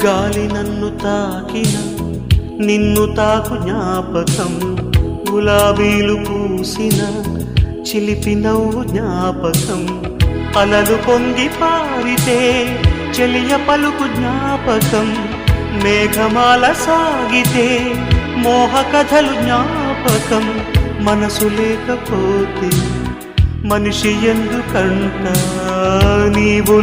గాలి నన్ను తాకిన నిన్ను తాకు జ్ఞాపకం, గులాబీలు పూసిన చిలిపి నవ్వు జ్ఞాపకం, అలలు పొంగి పారితే చెలియ పలుకు జ్ఞాపకం, మేఘమాల సాగితే మోహ కథలు జ్ఞాపకం. మనసు లేకపోతే మనిషి ఎందుకంట, నీవు